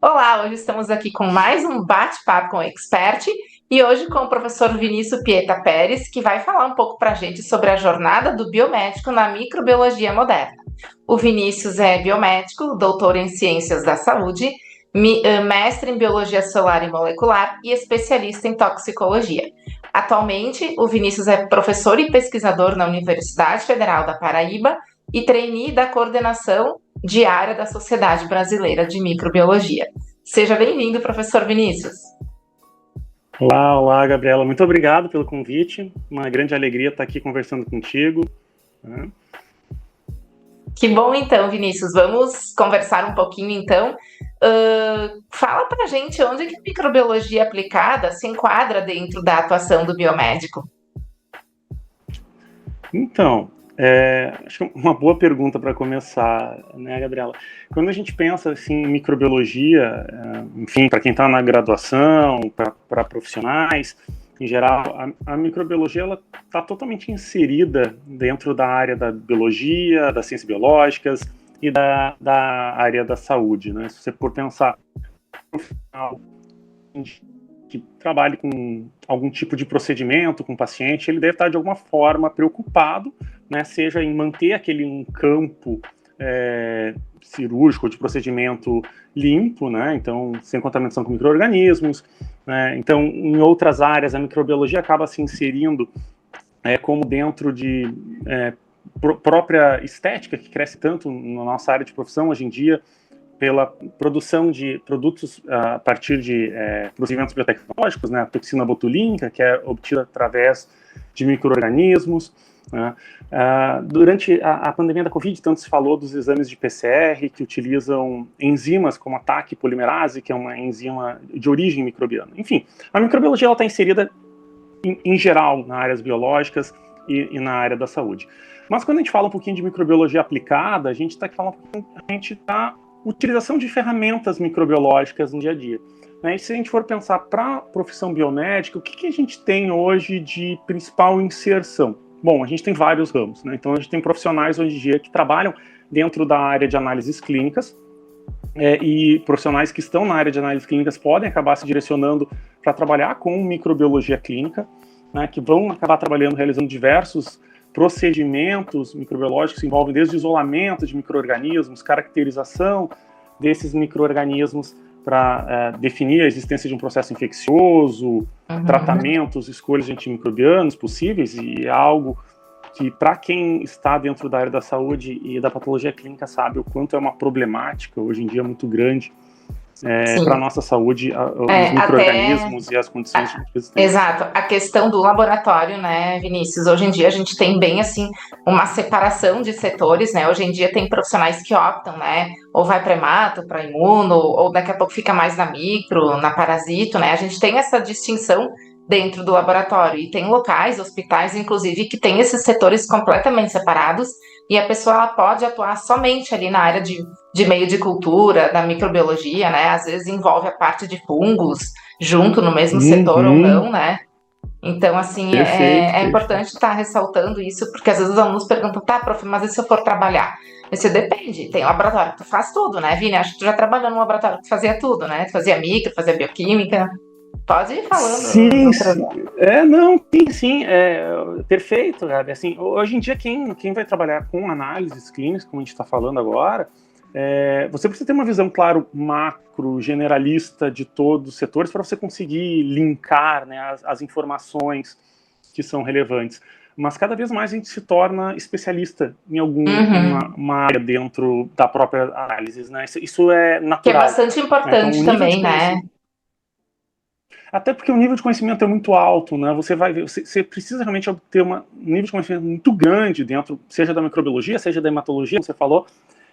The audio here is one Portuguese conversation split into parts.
Olá, hoje estamos aqui com mais um bate-papo com o Expert e hoje com o professor Vinícius Pieta Pérez, que vai falar um pouco para a gente sobre a jornada do biomédico na microbiologia moderna. O Vinícius é biomédico, doutor em ciências da saúde, mestre em biologia celular e molecular e especialista em toxicologia. Atualmente, o Vinícius é professor e pesquisador na Universidade Federal da Paraíba e trainee da coordenação diária da Sociedade Brasileira de Microbiologia. Seja bem-vindo, professor Vinícius. Olá, Gabriela. Muito obrigado pelo convite. Uma grande alegria estar aqui conversando contigo. Que bom, então, Vinícius. Vamos conversar um pouquinho, então. Fala pra gente onde que a microbiologia aplicada se enquadra dentro da atuação do biomédico. Então, acho que uma boa pergunta para começar, né, Gabriela? Quando a gente pensa assim, em microbiologia, enfim, para quem está na graduação, para profissionais, em geral, a microbiologia ela está totalmente inserida dentro da área da biologia, das ciências biológicas e da área da saúde, né? Se você for pensar no final, que trabalhe com algum tipo de procedimento com o paciente, ele deve estar de alguma forma preocupado, né, seja em manter aquele campo cirúrgico de procedimento limpo, né, então sem contaminação com micro-organismos, né, então em outras áreas a microbiologia acaba se inserindo como dentro de própria estética, que cresce tanto na nossa área de profissão hoje em dia, pela produção de produtos a partir de procedimentos biotecnológicos, né, a toxina botulínica, que é obtida através de micro-organismos. Né. Durante a pandemia da Covid, tanto se falou dos exames de PCR, que utilizam enzimas como a TAC polimerase, que é uma enzima de origem microbiana. Enfim, a microbiologia está inserida, em geral, nas áreas biológicas e na área da saúde. Mas quando a gente fala um pouquinho de microbiologia aplicada, a gente está falando utilização de ferramentas microbiológicas no dia a dia. Né? E se a gente for pensar para a profissão biomédica, o que a gente tem hoje de principal inserção? Bom, a gente tem vários ramos, né? Então a gente tem profissionais hoje em dia que trabalham dentro da área de análises clínicas, e profissionais que estão na área de análises clínicas podem acabar se direcionando para trabalhar com microbiologia clínica, né, que vão acabar trabalhando, realizando diversos procedimentos microbiológicos que envolvem desde isolamento de micro-organismos, caracterização desses micro-organismos para definir a existência de um processo infeccioso, tratamentos, escolhas de antimicrobianos possíveis, e é algo que, para quem está dentro da área da saúde e da patologia clínica, sabe o quanto é uma problemática hoje em dia muito grande para a nossa saúde, os micro-organismos e as condições de resistência. Exato, a questão do laboratório, né, Vinícius? Hoje em dia a gente tem bem, assim, uma separação de setores, né? Hoje em dia tem profissionais que optam, né? Ou vai para hemato, para imuno, ou daqui a pouco fica mais na micro, na parasito, né? A gente tem essa distinção dentro do laboratório. E tem locais, hospitais, inclusive, que tem esses setores completamente separados e a pessoa ela pode atuar somente ali na área de meio de cultura, da microbiologia, né? Às vezes envolve a parte de fungos junto no mesmo setor ou não, né? Então, assim, é importante estar ressaltando isso, porque às vezes os alunos perguntam, tá, prof, mas e se eu for trabalhar? Isso depende, tem laboratório que tu faz tudo, né, Vini? Acho que tu já trabalhou num laboratório que tu fazia tudo, né? Tu fazia micro, fazia bioquímica. Pode ir falando. Sim, perfeito, Gabi. Assim, hoje em dia, quem vai trabalhar com análises clínicas, como a gente está falando agora, você precisa ter uma visão, claro, macro, generalista de todos os setores para você conseguir linkar, né, as informações que são relevantes. Mas cada vez mais a gente se torna especialista em uma área dentro da própria análise, né? Isso é natural. Que é bastante importante, então, também, né? Até porque o nível de conhecimento é muito alto, né? Você vai ver, você precisa realmente obter um nível de conhecimento muito grande dentro, seja da microbiologia, seja da hematologia, como você falou,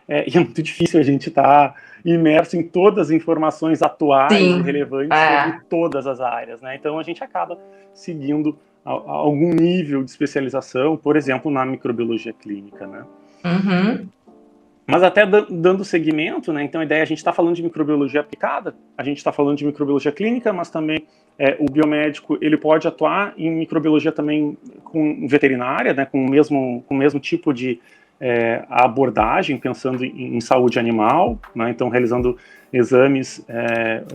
e é muito difícil a gente estar imerso em todas as informações atuais e relevantes sobre todas as áreas, né? Então a gente acaba seguindo algum nível de especialização, por exemplo, na microbiologia clínica, né? Mas até dando seguimento, né? Então a ideia, a gente está falando de microbiologia aplicada, a gente está falando de microbiologia clínica, mas também o biomédico ele pode atuar em microbiologia também com veterinária, né? Com o mesmo tipo de abordagem, pensando em saúde animal, né? Então realizando exames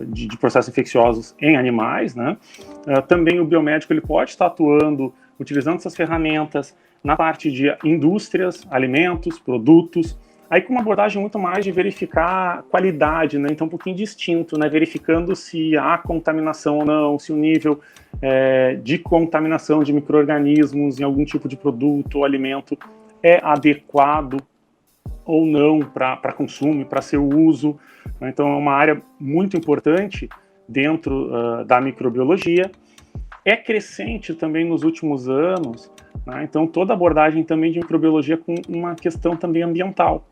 de processos infecciosos em animais, né? Também o biomédico ele pode estar atuando, utilizando essas ferramentas na parte de indústrias, alimentos, produtos, aí com uma abordagem muito mais de verificar qualidade, né? Então um pouquinho distinto, né? Verificando se há contaminação ou não, se o nível de contaminação de micro-organismos em algum tipo de produto ou alimento é adequado ou não para consumo e para seu uso. Então é uma área muito importante dentro da microbiologia. É crescente também nos últimos anos, né? Então toda abordagem também de microbiologia com uma questão também ambiental.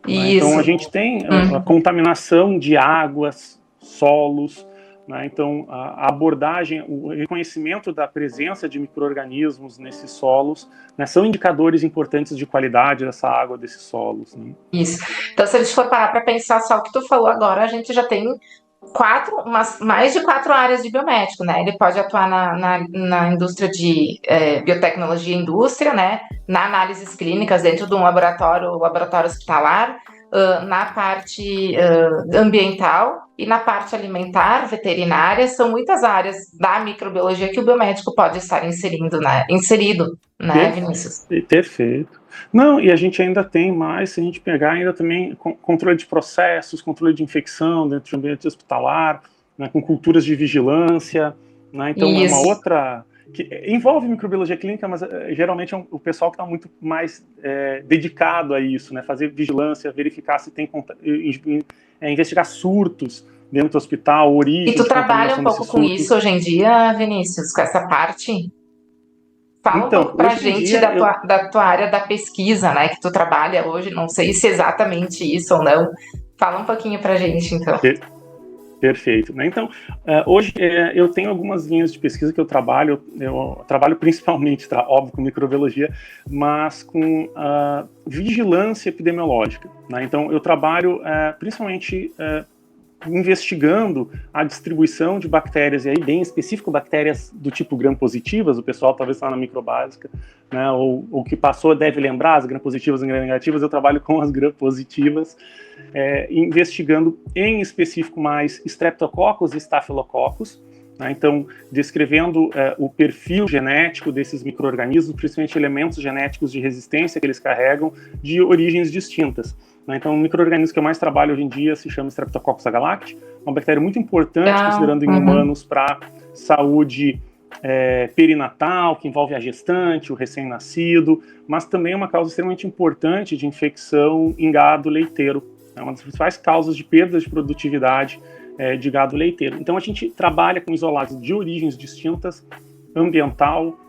Né? Então a gente tem a contaminação de águas, solos, né? Então a abordagem, o reconhecimento da presença de micro-organismos nesses solos, né, são indicadores importantes de qualidade dessa água, desses solos. Né? Isso. Então, se a gente for parar para pensar só o que tu falou agora, a gente já tem mais de 4 áreas de biomédico, né? Ele pode atuar na indústria de biotecnologia e indústria, né? Na análises clínicas dentro de um laboratório hospitalar, na parte ambiental e na parte alimentar, veterinária. São muitas áreas da microbiologia que o biomédico pode estar inserido, né, Vinícius? Perfeito. Não, e a gente ainda tem mais, se a gente pegar ainda também controle de processos, controle de infecção dentro do ambiente hospitalar, né, com culturas de vigilância, né, então Isso. é uma outra que envolve microbiologia clínica, mas geralmente é o pessoal que está muito mais dedicado a isso, né, fazer vigilância, verificar se tem investigar surtos dentro do hospital, origem. E tu trabalha um pouco com isso hoje em dia, Vinícius, com essa parte? Fala então, um pouco pra gente da tua área da pesquisa, né, que tu trabalha hoje, não sei se é exatamente isso ou não. Fala um pouquinho pra gente, então. Perfeito. Né? Então, hoje eu tenho algumas linhas de pesquisa que eu trabalho principalmente, óbvio, com microbiologia, mas com vigilância epidemiológica. Né? Então, eu trabalho principalmente investigando a distribuição de bactérias, e aí bem específico, bactérias do tipo gram-positivas, o pessoal talvez está na microbásica, né, ou que passou deve lembrar, as gram-positivas e gram-negativas, eu trabalho com as gram-positivas, investigando em específico mais Streptococcus e Staphylococcus, né, então descrevendo o perfil genético desses micro-organismos, principalmente elementos genéticos de resistência que eles carregam de origens distintas. Então, o micro-organismo que eu mais trabalho hoje em dia se chama Streptococcus agalacti, uma bactéria muito importante, considerando em humanos, para saúde perinatal, que envolve a gestante, o recém-nascido, mas também é uma causa extremamente importante de infecção em gado leiteiro. É uma das principais causas de perda de produtividade de gado leiteiro. Então, a gente trabalha com isolados de origens distintas, ambiental,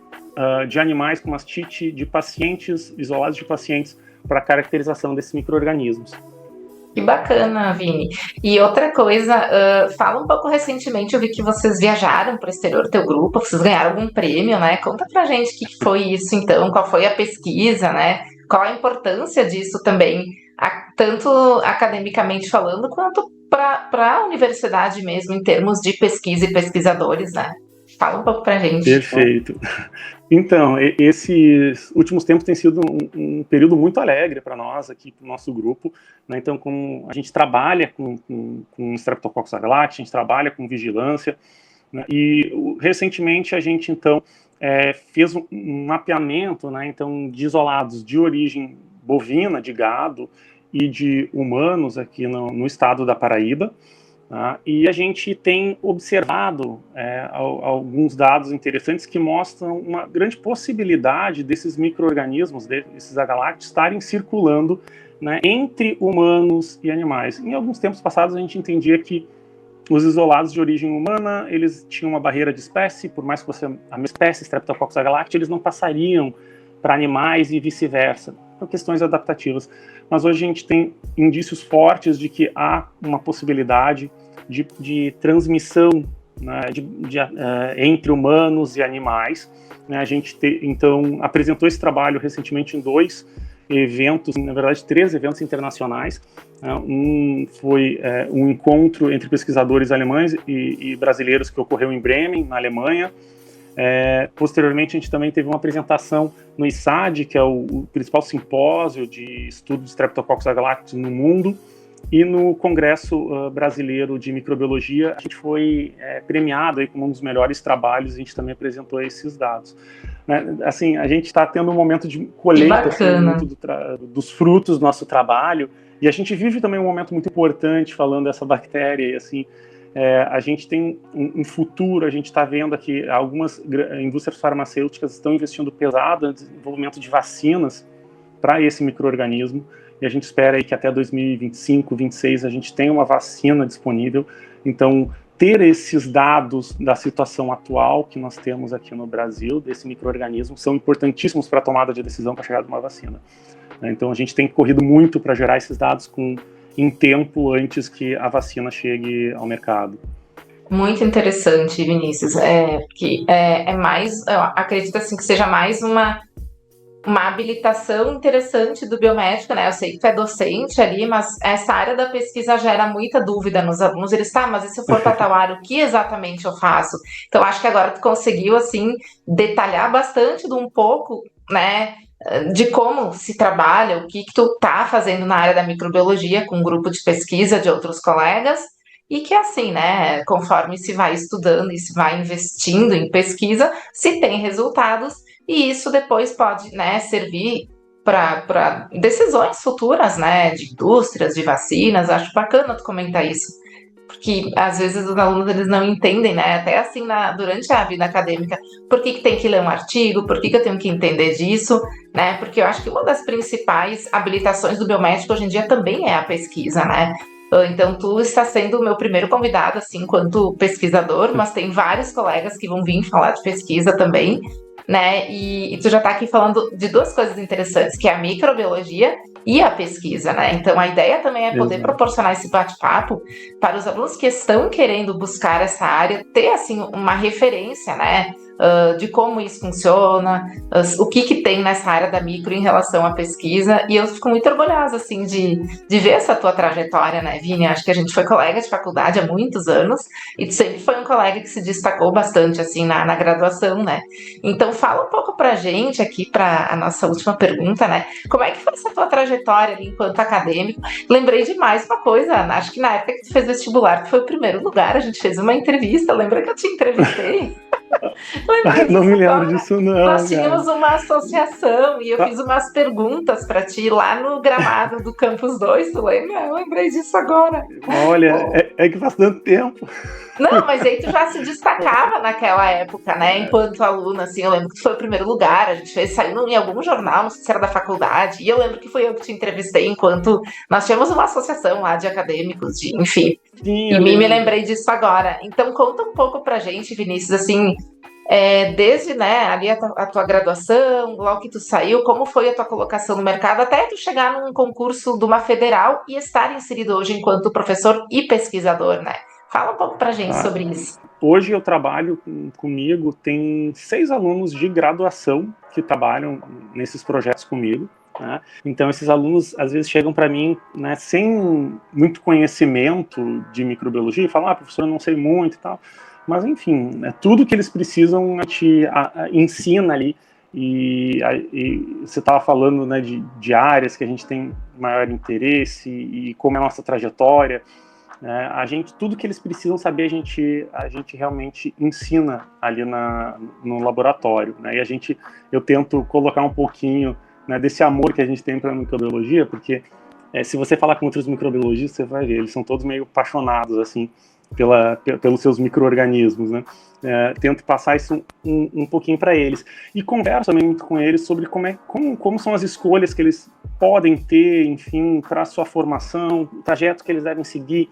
de animais com mastite, de pacientes, isolados de pacientes, para a caracterização desses micro-organismos. Que bacana, Vini. E outra coisa, fala um pouco recentemente, eu vi que vocês viajaram para o exterior, teu grupo, vocês ganharam algum prêmio, né? Conta pra gente o que foi isso, então, qual foi a pesquisa, né? Qual a importância disso também, tanto academicamente falando, quanto para a universidade mesmo, em termos de pesquisa e pesquisadores, né? Fala um pouco pra gente. Perfeito. Então, esses últimos tempos tem sido um período muito alegre para nós aqui, para o nosso grupo. Né? Então, a gente trabalha com Streptococcus agalacti, a gente trabalha com vigilância, né? E recentemente a gente, então, fez um mapeamento, né, então, de isolados de origem bovina, de gado, e de humanos aqui no estado da Paraíba. E a gente tem observado alguns dados interessantes que mostram uma grande possibilidade desses micro-organismos, desses agalactes, estarem circulando, né, entre humanos e animais. Em alguns tempos passados a gente entendia que os isolados de origem humana, eles tinham uma barreira de espécie, por mais que fosse a mesma espécie, Streptococcus agalacti, eles não passariam para animais e vice-versa, por questões adaptativas. Mas hoje a gente tem indícios fortes de que há uma possibilidade de transmissão, né, entre humanos e animais. Né, a gente então apresentou esse trabalho recentemente em 2 eventos, na verdade 3 eventos internacionais. Um foi um encontro entre pesquisadores alemães e brasileiros que ocorreu em Bremen, na Alemanha. Posteriormente, a gente também teve uma apresentação no ISAD, que é o principal simpósio de estudo de Streptococcus agalacti no mundo, E no Congresso Brasileiro de Microbiologia, a gente foi premiado aí como um dos melhores trabalhos, a gente também apresentou esses dados. Né? Assim, a gente está tendo um momento de colheita assim, muito dos frutos do nosso trabalho, e a gente vive também um momento muito importante falando dessa bactéria, e assim, a gente tem um futuro, a gente está vendo aqui algumas indústrias farmacêuticas estão investindo pesado no desenvolvimento de vacinas para esse micro-organismo, e a gente espera aí que até 2025, 2026 a gente tenha uma vacina disponível. Então, ter esses dados da situação atual que nós temos aqui no Brasil, desse micro-organismo, são importantíssimos para a tomada de decisão para chegar a uma vacina. Então, a gente tem corrido muito para gerar esses dados em tempo antes que a vacina chegue ao mercado. Muito interessante, Vinícius. É mais, eu acredito assim, que seja mais uma habilitação interessante do biomédico, né? Eu sei que tu é docente ali, mas essa área da pesquisa gera muita dúvida nos alunos. Eles, mas e se eu for para tal área, o que exatamente eu faço? Então, acho que agora tu conseguiu, assim, detalhar bastante de um pouco, né, de como se trabalha, o que tu tá fazendo na área da microbiologia com um grupo de pesquisa de outros colegas, e que assim, né, conforme se vai estudando e se vai investindo em pesquisa, se tem resultados, e isso depois pode, né, servir para decisões futuras, né, de indústrias, de vacinas. Acho bacana tu comentar isso, porque às vezes os alunos eles não entendem, né, até assim durante a vida acadêmica, por que tem que ler um artigo, por que eu tenho que entender disso, né, porque eu acho que uma das principais habilitações do biomédico hoje em dia também é a pesquisa, né. Então, tu está sendo o meu primeiro convidado, assim, enquanto pesquisador, mas tem vários colegas que vão vir falar de pesquisa também, né? E tu já está aqui falando de duas coisas interessantes, que é a microbiologia e a pesquisa, né? Então, a ideia também é poder proporcionar esse bate-papo para os alunos que estão querendo buscar essa área, ter, assim, uma referência, né? De como isso funciona, o que tem nessa área da micro em relação à pesquisa, e eu fico muito orgulhosa, assim, de ver essa tua trajetória, né, Vini? Acho que a gente foi colega de faculdade há muitos anos, e tu sempre foi um colega que se destacou bastante, assim, na graduação, né? Então, fala um pouco pra gente aqui, para a nossa última pergunta, né? Como é que foi essa tua trajetória ali enquanto acadêmico? Lembrei de mais uma coisa, Ana, acho que na época que tu fez vestibular, tu foi o primeiro lugar, a gente fez uma entrevista, lembra que eu te entrevistei? Não me lembro disso, não. Nós tínhamos uma associação e eu fiz umas perguntas para ti lá no gramado do Campus 2, tu lembra? Eu lembrei disso agora. Olha, é que faz tanto tempo. Não, mas aí tu já se destacava naquela época, né? Enquanto aluna, assim, eu lembro que tu foi o primeiro lugar, a gente saiu em algum jornal, não sei se era da faculdade, e eu lembro que foi eu que te entrevistei enquanto nós tínhamos uma associação lá de acadêmicos, enfim. Sim, e me lembrei disso agora. Então conta um pouco pra gente, Vinícius, assim, desde, né, ali a tua graduação, logo que tu saiu, como foi a tua colocação no mercado, até tu chegar num concurso de uma federal e estar inserido hoje enquanto professor e pesquisador, né? Fala um pouco pra gente sobre isso. Hoje eu trabalho comigo, tem 6 alunos de graduação que trabalham nesses projetos comigo. Né? Então esses alunos às vezes chegam para mim, né, sem muito conhecimento de microbiologia e falam, professor, eu não sei muito e tal. Mas enfim, tudo que eles precisam a gente ensina ali. E você estava falando, né, de áreas que a gente tem maior interesse e como é a nossa trajetória. Tudo que eles precisam saber a gente realmente ensina ali no laboratório, né? E eu tento colocar um pouquinho, né, desse amor que a gente tem para a microbiologia, porque se você falar com outros microbiologistas, você vai ver, eles são todos meio apaixonados assim pelos seus micro-organismos, né? Tento passar isso um pouquinho para eles e converso também muito com eles sobre como são as escolhas que eles podem ter, enfim, para a sua formação, o trajeto que eles devem seguir.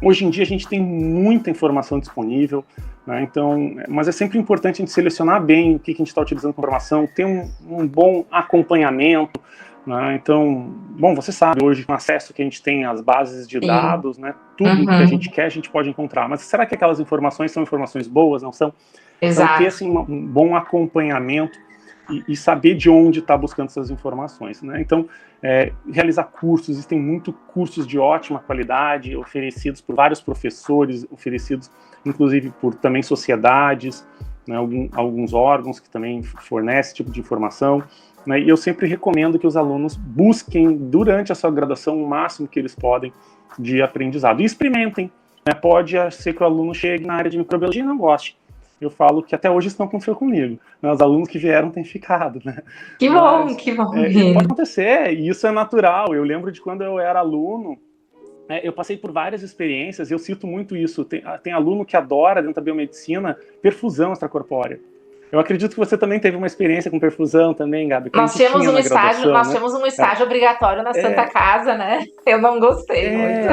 Hoje em dia a gente tem muita informação disponível, né? Então, mas é sempre importante a gente selecionar bem o que a gente está utilizando como informação, ter um bom acompanhamento, né? Então, bom, você sabe hoje com o acesso que a gente tem às bases de dados, né? Tudo que a gente quer a gente pode encontrar, mas será que aquelas informações são informações boas, não são? Exato. Então, ter assim, um bom acompanhamento e saber de onde está buscando essas informações, né? Então, realizar cursos, existem muitos cursos de ótima qualidade, oferecidos por vários professores, oferecidos inclusive por também sociedades, né, alguns órgãos que também fornecem esse tipo de informação. né? E eu sempre recomendo que os alunos busquem, durante a sua graduação, o máximo que eles podem de aprendizado. E experimentem, né? Pode ser que o aluno chegue na área de microbiologia e não goste. Eu falo que até hoje isso não aconteceu comigo, né? Os alunos que vieram têm ficado, né? Que bom, que bom. Pode acontecer, e isso é natural. Eu lembro de quando eu era aluno, eu passei por várias experiências, eu cito muito isso. Tem aluno que adora, dentro da biomedicina, perfusão extracorpórea. Eu acredito que você também teve uma experiência com perfusão também, Gabi. Nós tínhamos um estágio obrigatório na Santa Casa, né? Eu não gostei muito.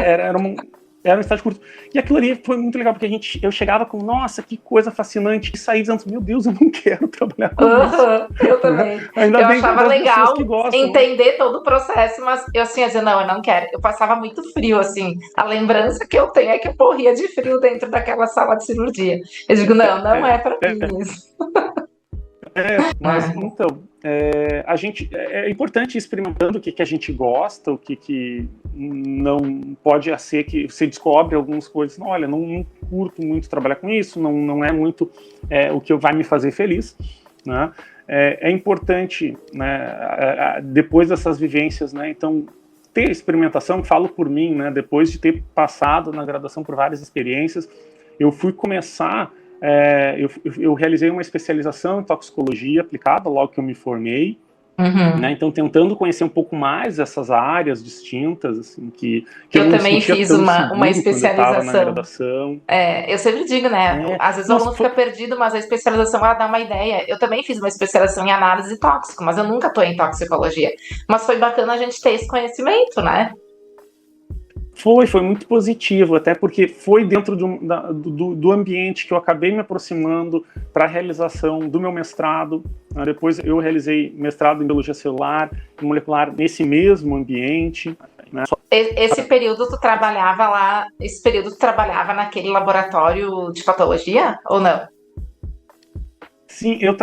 Era um estágio curto. E aquilo ali foi muito legal, porque eu chegava com, nossa, que coisa fascinante, e saí dizendo, meu Deus, eu não quero trabalhar com isso. Eu também. Ainda eu bem achava que legal que gostam, entender todo o processo, mas eu assim, ia dizer, não, eu não quero. Eu passava muito frio, assim. A lembrança que eu tenho é que eu morria de frio dentro daquela sala de cirurgia. Eu digo, não é pra mim isso. Mas, então, é importante ir experimentando o que a gente gosta, o que não pode ser que você descobre algumas coisas. Não, olha, não curto muito trabalhar com isso, não é muito o que vai me fazer feliz, né? É importante, né, depois dessas vivências, né, então, ter experimentação, falo por mim, né, depois de ter passado na graduação por várias experiências, eu fui começar... eu realizei uma especialização em toxicologia aplicada logo que eu me formei, né? Então tentando conhecer um pouco mais essas áreas distintas, assim, que eu também fiz uma especialização na graduação. Eu sempre digo, né? Às vezes o aluno fica perdido, mas a especialização ela dá uma ideia. Eu também fiz uma especialização em análise tóxico, mas eu nunca atuei em toxicologia. Mas foi bacana a gente ter esse conhecimento, né? Foi muito positivo, até porque foi dentro do ambiente que eu acabei me aproximando para a realização do meu mestrado. Depois eu realizei mestrado em biologia celular e molecular nesse mesmo ambiente, né? Esse período tu trabalhava lá, naquele laboratório de patologia ou não? Sim, eu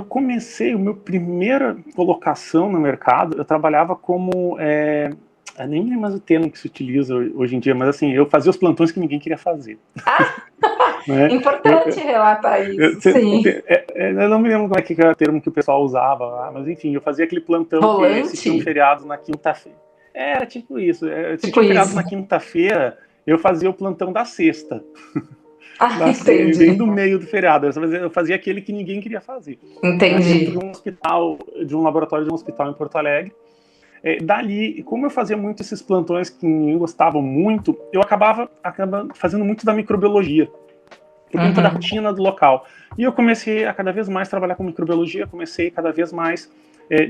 comecei, a minha primeira colocação no mercado, eu trabalhava como... eu nem lembro mais o termo que se utiliza hoje em dia, mas assim, eu fazia os plantões que ninguém queria fazer. Né? Importante relatar isso, sim. Eu não me lembro como é que era o termo que o pessoal usava lá, mas enfim, eu fazia aquele plantão Volante? que tinha um feriado na quinta-feira. Era tipo isso. Se tinha um feriado na quinta-feira, eu fazia o plantão da sexta. Entendi. Bem do meio do feriado. Eu fazia aquele que ninguém queria fazer. Entendi. De um laboratório de um hospital em Porto Alegre. Dali, como eu fazia muito esses plantões que ninguém gostava muito, eu acabava fazendo muito da microbiologia, por conta da rotina do local. E eu comecei a cada vez mais trabalhar com microbiologia, comecei cada vez mais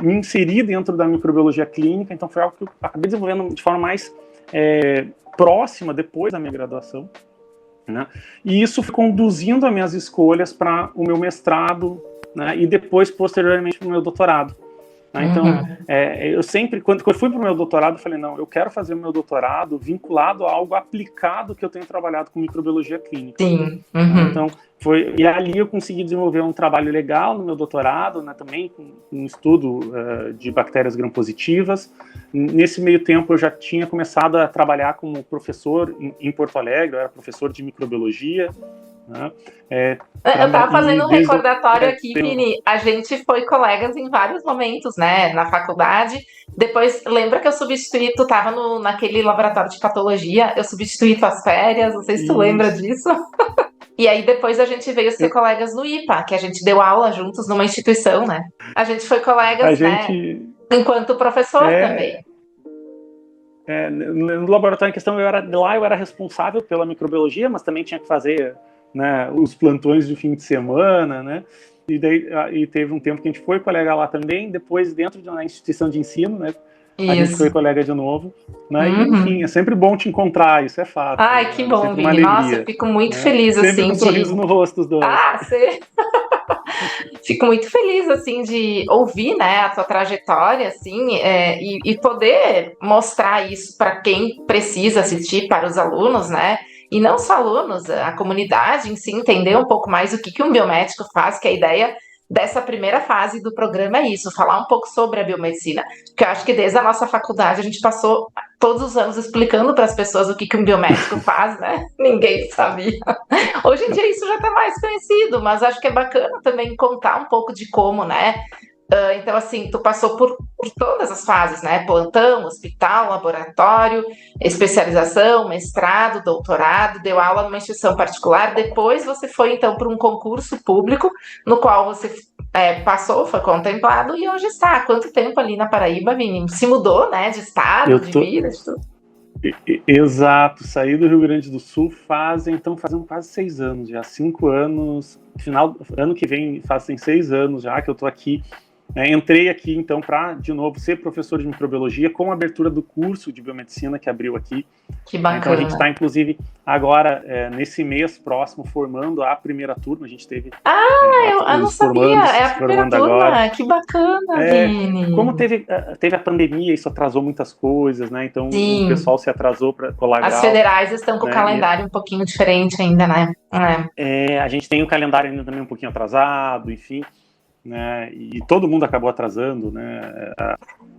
me inserir dentro da microbiologia clínica, então foi algo que eu acabei desenvolvendo de forma mais próxima depois da minha graduação, né? E isso foi conduzindo as minhas escolhas para o meu mestrado, né? E depois, posteriormente, para o meu doutorado. Então, eu sempre, quando eu fui para o meu doutorado, eu falei, não, eu quero fazer o meu doutorado vinculado a algo aplicado que eu tenho trabalhado com microbiologia clínica. Sim. Então, e ali eu consegui desenvolver um trabalho legal no meu doutorado, né, também com um estudo de bactérias gram-positivas. Nesse meio tempo, eu já tinha começado a trabalhar como professor em Porto Alegre, eu era professor de microbiologia. Né? Eu estava fazendo um recordatório aqui, Vini. A gente foi colegas em vários momentos, né? Na faculdade. Depois, lembra que eu substituí, tu estava naquele laboratório de patologia, eu substituí tuas férias, não sei se tu lembra disso. E aí depois a gente veio ser colegas no IPA, que a gente deu aula juntos numa instituição, né? A gente foi colegas, né? Enquanto professor também. No laboratório em questão, eu era responsável pela microbiologia, mas também tinha que fazer, né, os plantões de fim de semana, né? E teve um tempo que a gente foi colega lá também, depois dentro de uma instituição de ensino, né? Isso. A gente foi colega de novo, né? E, enfim, é sempre bom te encontrar, isso é fato. Ai, que bom, Vini. Nossa, eu fico muito feliz, sempre assim, com um sorriso no rosto dos dois. Fico muito feliz, assim, de ouvir, né, a tua trajetória, assim, e poder mostrar isso para quem precisa assistir, para os alunos, né? E não só alunos, a comunidade em si, entender um pouco mais o que um biomédico faz, que a ideia dessa primeira fase do programa é isso, falar um pouco sobre a biomedicina, porque eu acho que desde a nossa faculdade a gente passou todos os anos explicando para as pessoas o que um biomédico faz, né? Ninguém sabia. Hoje em dia isso já está mais conhecido, mas acho que é bacana também contar um pouco de como, né? Então, assim, tu passou por todas as fases, né? Plantão, hospital, laboratório, especialização, mestrado, doutorado, deu aula numa instituição particular. Depois você foi, então, para um concurso público, no qual você passou, foi contemplado e hoje está. Há quanto tempo ali na Paraíba, Vini? Se mudou, né? De estado, Eu de tô, vida, de tudo. Exato, saí do Rio Grande do Sul fazem quase 6 anos já, 5 anos, final, ano que vem fazem 6 anos já que eu tô aqui. Entrei aqui, então, para, de novo, ser professor de microbiologia com a abertura do curso de biomedicina que abriu aqui. Que bacana. Então, a gente está, inclusive, agora, nesse mês próximo, formando a primeira turma. A gente teve... eu não sabia. É a primeira turma. Agora. Que bacana, Vini. Como teve a pandemia, isso atrasou muitas coisas, né? Então, Sim. O pessoal se atrasou para colar grau. As federais estão com o calendário um pouquinho diferente ainda, né? A gente tem o calendário ainda também um pouquinho atrasado, enfim... Né, e todo mundo acabou atrasando, né?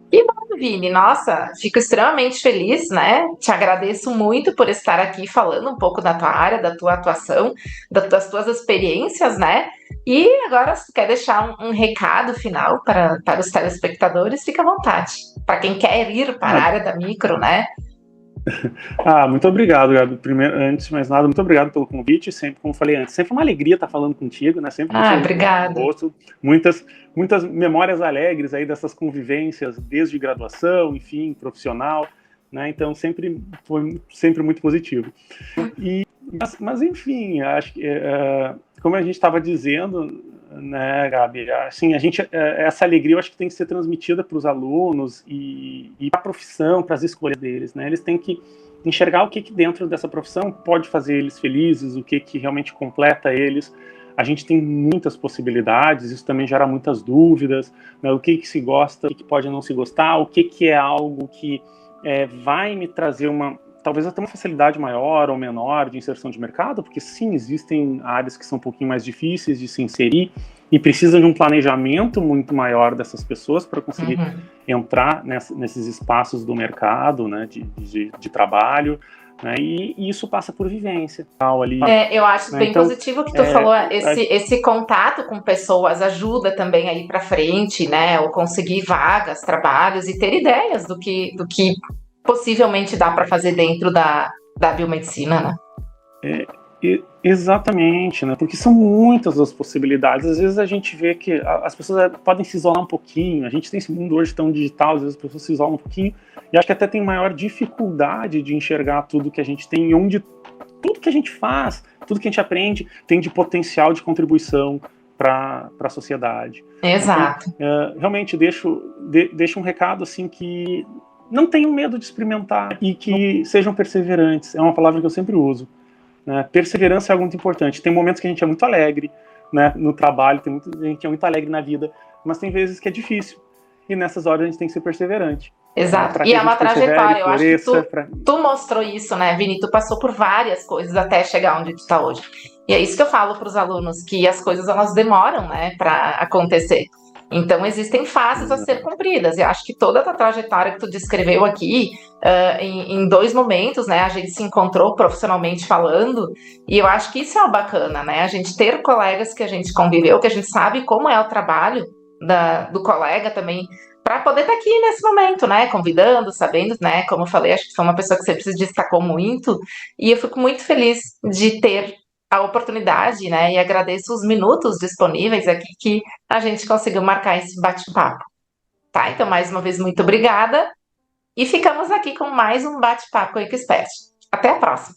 Que bom, Vini. Nossa, fico extremamente feliz, né? Te agradeço muito por estar aqui falando um pouco da tua área, da tua atuação, das tuas experiências, né? E agora, se tu quer deixar um recado final para os telespectadores, fica à vontade. Para quem quer ir para a área da micro, né? Muito obrigado, Gabi. Primeiro, antes de mais nada, muito obrigado pelo convite. Sempre, como falei antes, sempre uma alegria estar falando contigo, né? Sempre obrigada. Muitas memórias alegres aí dessas convivências desde graduação, enfim, profissional, né? Então foi sempre muito positivo. Mas enfim, acho que como a gente estava dizendo, né, Gabi, assim, essa alegria eu acho que tem que ser transmitida para os alunos e para a profissão, para as escolhas deles, né? Eles têm que enxergar o que dentro dessa profissão pode fazer eles felizes, o que realmente completa eles. A gente tem muitas possibilidades, isso também gera muitas dúvidas, né? O que se gosta, o que pode não se gostar, o que é algo que vai me trazer talvez até uma facilidade maior ou menor de inserção de mercado, porque sim, existem áreas que são um pouquinho mais difíceis de se inserir e precisam de um planejamento muito maior dessas pessoas para conseguir entrar nesses espaços do mercado, né, de trabalho, né, e isso passa por vivência. Ali, eu acho bem positivo que tu falou, esse contato com pessoas ajuda também a ir para frente, né, ou conseguir vagas, trabalhos e ter ideias do que possivelmente dá para fazer dentro da biomedicina, né? Exatamente, né? Porque são muitas as possibilidades. Às vezes a gente vê que as pessoas podem se isolar um pouquinho. A gente tem esse mundo hoje tão digital, às vezes as pessoas se isolam um pouquinho e acho que até tem maior dificuldade de enxergar tudo que a gente tem, onde tudo que a gente faz, tudo que a gente aprende tem de potencial de contribuição para a sociedade. Exato. Então, realmente deixo um recado assim que não tenham medo de experimentar e que sejam perseverantes. É uma palavra que eu sempre uso. Né? Perseverança é algo muito importante. Tem momentos que a gente é muito alegre, né, no trabalho, tem muita gente que é muito alegre na vida, mas tem vezes que é difícil. E nessas horas a gente tem que ser perseverante. Exato. E é uma trajetória. Eu acho que tu mostrou isso, né, Vini? Tu passou por várias coisas até chegar onde tu está hoje. E é isso que eu falo para os alunos, que as coisas elas demoram, né, para acontecer. Então, existem fases a ser cumpridas. Eu acho que toda a trajetória que tu descreveu aqui, em 2 momentos, né, a gente se encontrou profissionalmente falando, e eu acho que isso é o bacana, né? A gente ter colegas que a gente conviveu, que a gente sabe como é o trabalho do colega também, para poder estar aqui nesse momento, né, convidando, sabendo, né, como eu falei, acho que foi uma pessoa que sempre se destacou muito, e eu fico muito feliz de ter a oportunidade, né, e agradeço os minutos disponíveis aqui que a gente conseguiu marcar esse bate-papo. Tá, então mais uma vez muito obrigada e ficamos aqui com mais um bate-papo com o Expert. Até a próxima!